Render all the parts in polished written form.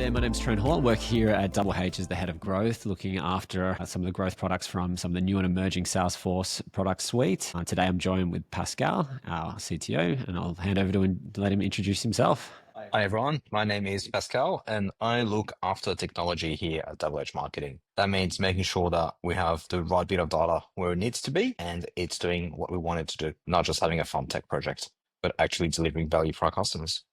there, my name's Trent Hall. I work here at Double H as the head of growth, looking after some of the growth products from some of the new and emerging Salesforce product suite. Today I'm joined with Pascal, our CTO, and I'll hand over to him to let him introduce himself. Hi everyone, my name is Pascal and I look after technology here at Double H Marketing. That means making sure that we have the right bit of data where it needs to be and it's doing what we want it to do, not just having a fun tech project, but actually delivering value for our customers.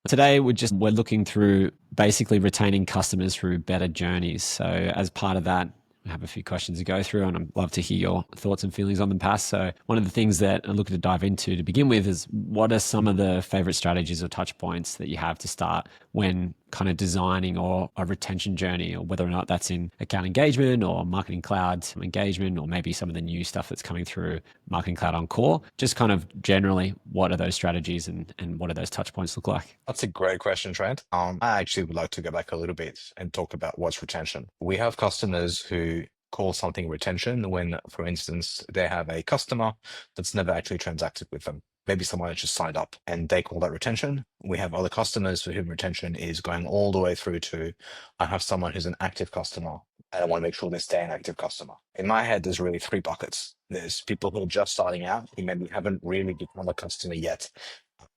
Today we're looking through basically retaining customers through better journeys. So as part of that, I have a few questions to go through and I'd love to hear your thoughts and feelings on them, Pas. So one of the things that I'm looking to dive into to begin with is what are some of the favorite strategies or touch points that you have to start when kind of designing or a retention journey, or whether or not that's in account engagement or marketing cloud engagement, or maybe some of the new stuff that's coming through marketing cloud on core. Just kind of generally, what are those strategies and what do those touch points look like? That's a great question, Trent. I actually would like to go back a little bit and talk about what's retention. We have customers who call something retention when, for instance, they have a customer that's never actually transacted with them. Maybe someone that just signed up and they call that retention. We have other customers for whom retention is going all the way through to, I have someone who's an active customer and I want to make sure they stay an active customer. In my head, there's really three buckets. There's people who are just starting out, who maybe haven't really become a customer yet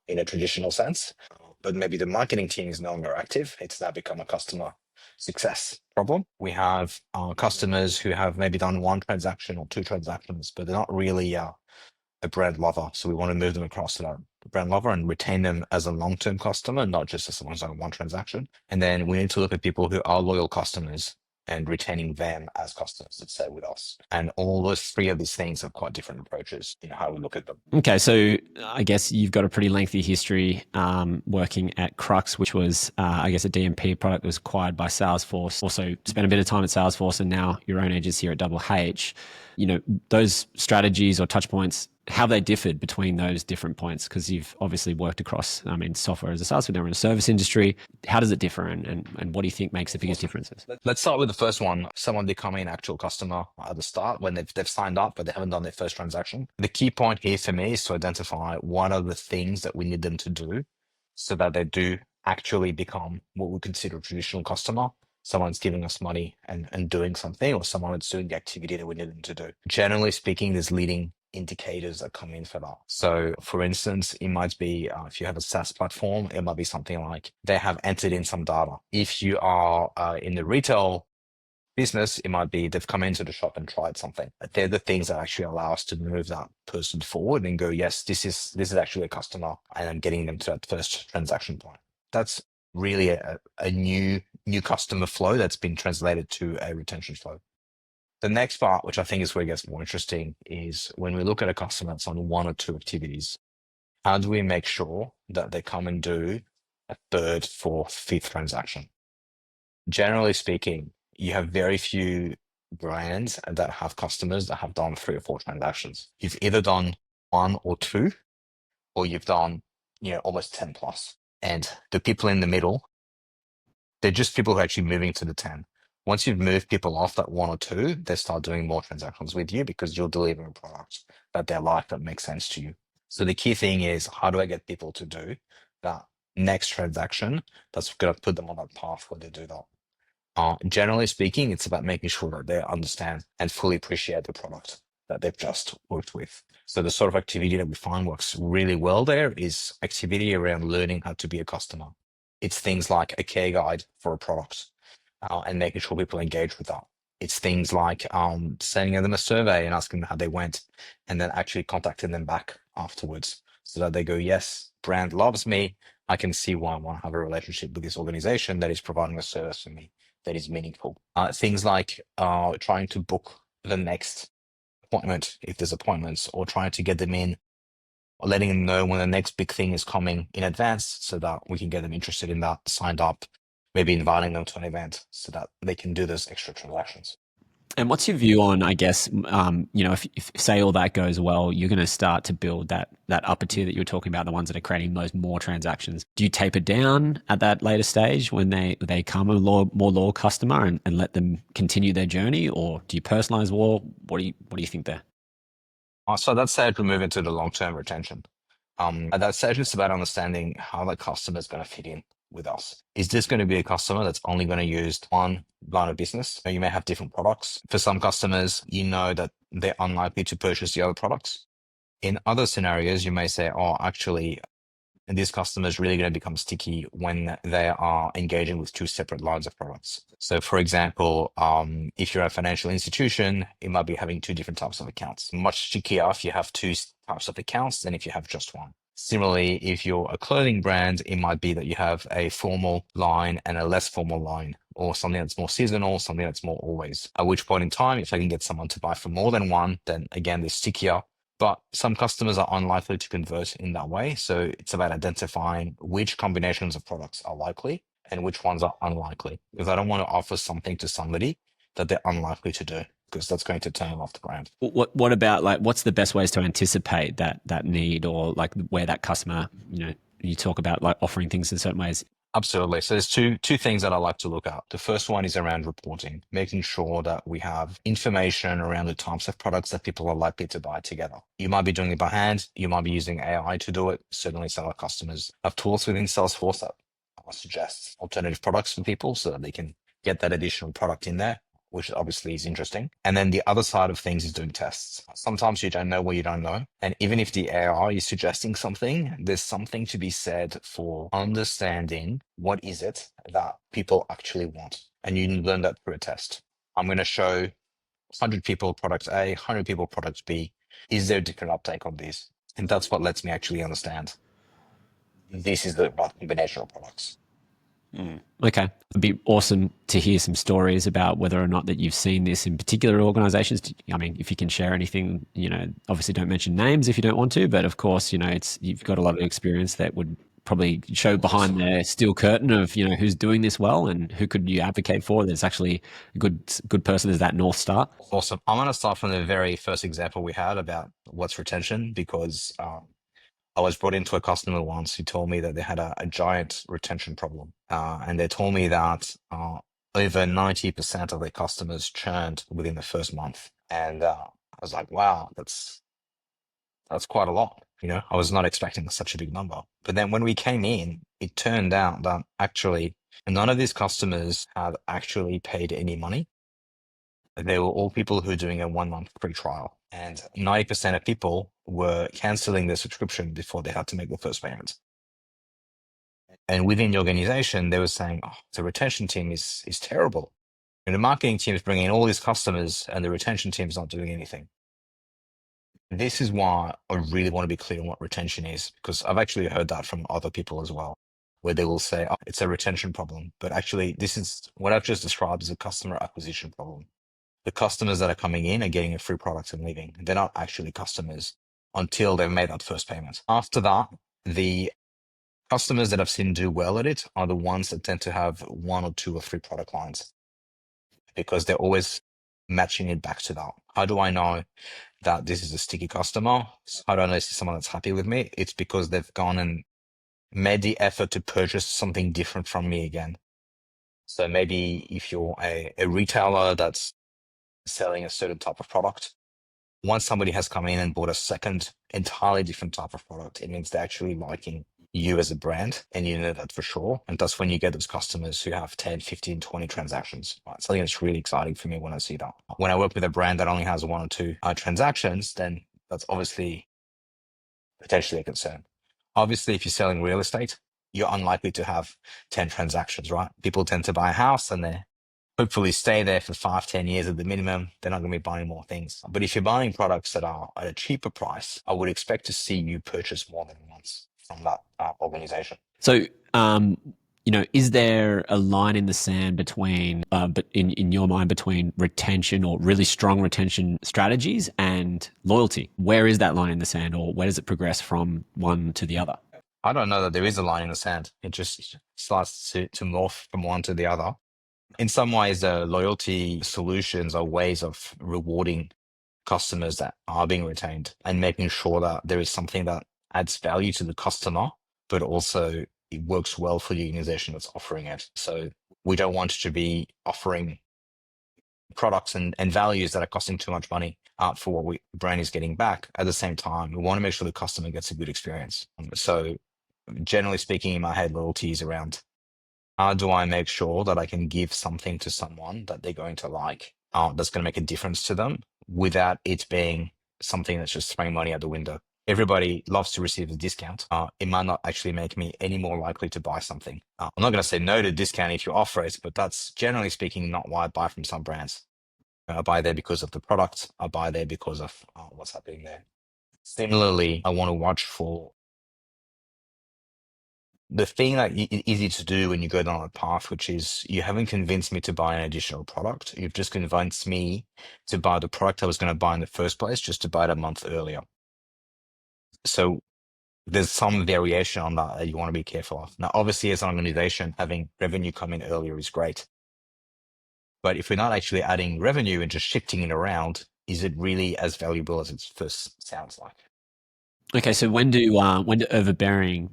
in a traditional sense, but maybe the marketing team is no longer active. It's now become a customer success problem. We have customers who have maybe done one transaction or two transactions, but they're not really a brand lover. So we want to move them across to that brand lover and retain them as a long-term customer, not just as someone who's done one transaction. And then we need to look at people who are loyal customers and retaining them as customers that stay with us. And all those three of these things have quite different approaches in how we look at them. Okay, so I guess you've got a pretty lengthy history working at Crux, which was, I guess, a DMP product that was acquired by Salesforce. Also spent a bit of time at Salesforce and now your own agency here at Double H. You know, those strategies or touch points, how they differed between those different points, because you've obviously worked across, software as a SaaS, but now in a service industry. How does it differ and what do you think makes the biggest differences? Let's start with the first one, someone becoming an actual customer at the start when they've signed up, but they haven't done their first transaction. The key point here for me is to identify what are the things that we need them to do so that they do actually become what we consider a traditional customer. Someone's giving us money and doing something, or someone that's doing the activity that we need them to do. Generally speaking, there's leading indicators that come in for that. So for instance, it might be if you have a SaaS platform, it might be something like they have entered in some data. If you are in the retail business, it might be they've come into the shop and tried something. They're the things that actually allow us to move that person forward and go, yes, this is actually a customer, and I'm getting them to that first transaction point. That's really a new customer flow that's been translated to a retention flow. The next part, which I think is where it gets more interesting, is when we look at a customer that's on one or two activities, how do we make sure that they come and do a third, fourth, fifth transaction? Generally speaking, you have very few brands that have customers that have done 3 or 4 transactions. You've either done 1 or 2, or you've done, almost 10 plus. And the people in the middle, they're just people who are actually moving to the 10. Once you've moved people off that 1 or 2, they start doing more transactions with you because you're delivering a product that they like, that makes sense to you. So the key thing is, how do I get people to do that next transaction that's going to put them on that path where they do that? Generally speaking, it's about making sure that they understand and fully appreciate the product that they've just worked with. So the sort of activity that we find works really well there is activity around learning how to be a customer. It's things like a care guide for a product and making sure people engage with that. It's things like sending them a survey and asking them how they went, and then actually contacting them back afterwards so that they go, yes, brand loves me. I can see why I want to have a relationship with this organization that is providing a service for me that is meaningful. Things like trying to book the next appointment, if there's appointments, or trying to get them in, or letting them know when the next big thing is coming in advance so that we can get them interested in that, signed up, maybe inviting them to an event so that they can do those extra transactions. And what's your view on, I guess, if say all that goes well, you're going to start to build that upper tier that you were talking about, the ones that are creating those more transactions. Do you taper down at that later stage when they come a more loyal customer and let them continue their journey, or do you personalize more? What do you think there? So at that stage, we move into the long-term retention. At that stage, it's about understanding how the customer is going to fit in. with us? Is this going to be a customer that's only going to use one line of business? You may have different products. For some customers, you know that they're unlikely to purchase the other products. In other scenarios, you may say, oh, actually, this customer is really going to become sticky when they are engaging with two separate lines of products. So, for example, if you're a financial institution, it might be having two different types of accounts. Much stickier if you have two types of accounts than if you have just one. Similarly, if you're a clothing brand, it might be that you have a formal line and a less formal line, or something that's more seasonal, something that's more always. At which point in time, if I can get someone to buy for more than one, then again, they're stickier. But some customers are unlikely to convert in that way. So it's about identifying which combinations of products are likely and which ones are unlikely. Because I don't want to offer something to somebody that they're unlikely to do, because that's going to turn them off the brand. What about, like, what's the best ways to anticipate that need, or like where that customer, you talk about like offering things in certain ways. Absolutely. So there's two things that I like to look at. The first one is around reporting, making sure that we have information around the types of products that people are likely to buy together. You might be doing it by hand. You might be using AI to do it. Certainly some of our customers have tools within Salesforce that suggest alternative products for people so that they can get that additional product in there, which obviously is interesting. And then the other side of things is doing tests. Sometimes you don't know what you don't know. And even if the AI is suggesting something, there's something to be said for understanding what is it that people actually want. And you learn that through a test. I'm going to show 100 people product A, 100 people product B. Is there different uptake on these? And that's what lets me actually understand this is the right combination of products. Okay. It'd be awesome to hear some stories about whether or not that you've seen this in particular organizations. I mean, if you can share anything, obviously don't mention names if you don't want to, but of course, you've got a lot of experience that would probably show behind the steel curtain of, who's doing this well and who could you advocate for that's actually a good person as that North Star. Awesome. I'm going to start from the very first example we had about what's retention, because I was brought into a customer once who told me that they had a giant retention problem. And they told me that over 90% of their customers churned within the first month. And I was like, wow, that's quite a lot. I was not expecting such a big number. But then when we came in, it turned out that actually none of these customers had actually paid any money. They were all people who were doing a 1 month free trial. And 90% of people were canceling their subscription before they had to make the first payment. And within the organization, they were saying, oh, the retention team is terrible. And the marketing team is bringing in all these customers and the retention team is not doing anything. This is why I really want to be clear on what retention is, because I've actually heard that from other people as well, where they will say, oh, it's a retention problem. But actually, this is what I've just described as a customer acquisition problem. The customers that are coming in are getting a free product and leaving. They're not actually customers until they've made that first payment. After that, the customers that I've seen do well at it are the ones that tend to have one or two or three product lines, because they're always matching it back to that. How do I know that this is a sticky customer? How do I know this is someone that's happy with me? It's because they've gone and made the effort to purchase something different from me again. So maybe if you're a retailer that's selling a certain type of product, once somebody has come in and bought a second entirely different type of product, it means they're actually liking you as a brand, and you know that for sure. And that's when you get those customers who have 10, 15, 20 transactions. Right? Something that's really exciting for me when I see that. When I work with a brand that only has one or two transactions, then that's obviously potentially a concern. Obviously, if you're selling real estate, you're unlikely to have 10 transactions, right? People tend to buy a house and they hopefully stay there for 5, 10 years at the minimum. They're not going to be buying more things. But if you're buying products that are at a cheaper price, I would expect to see you purchase more than once from that organization. So, is there a line in the sand between, but in your mind, between retention or really strong retention strategies and loyalty? Where is that line in the sand, or where does it progress from one to the other? I don't know that there is a line in the sand. It just starts to morph from one to the other. In some ways, loyalty solutions are ways of rewarding customers that are being retained and making sure that there is something that adds value to the customer, but also it works well for the organization that's offering it. So we don't want to be offering products and values that are costing too much money for what the brand is getting back. At the same time, we want to make sure the customer gets a good experience. So generally speaking, in my head, loyalty is around How do I make sure that I can give something to someone that they're going to like, that's going to make a difference to them without it being something that's just throwing money out the window? Everybody loves to receive a discount. It might not actually make me any more likely to buy something. I'm not going to say no to discount if you offer it, but that's generally speaking not why I buy from some brands. I buy there because of the product. I buy there because of what's happening there. Similarly, I want to watch for the thing that is easy to do when you go down a path, which is you haven't convinced me to buy an additional product. You've just convinced me to buy the product I was going to buy in the first place, just to buy it a month earlier. So there's some variation on that you want to be careful of. Now, obviously, as an organization, having revenue come in earlier is great. But if we're not actually adding revenue and just shifting it around, is it really as valuable as it first sounds like? Okay, so when do overbearing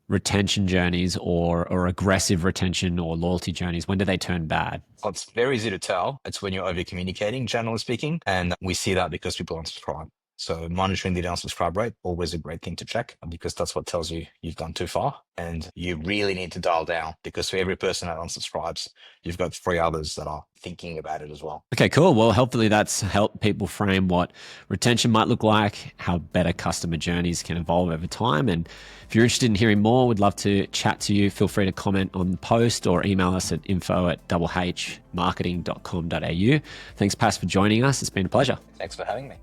retention journeys or aggressive retention or loyalty journeys, when do they turn bad? Well, it's very easy to tell. It's when you're over communicating, generally speaking. And we see that because people unsubscribe. So monitoring the unsubscribe rate, always a great thing to check, because that's what tells you you've gone too far and you really need to dial down, because for every person that unsubscribes, you've got 3 others that are thinking about it as well. Okay, cool. Well, hopefully that's helped people frame what retention might look like, how better customer journeys can evolve over time. And if you're interested in hearing more, we'd love to chat to you. Feel free to comment on the post or email us at info@hmarketing.com.au. Thanks, Pas, for joining us. It's been a pleasure. Thanks for having me.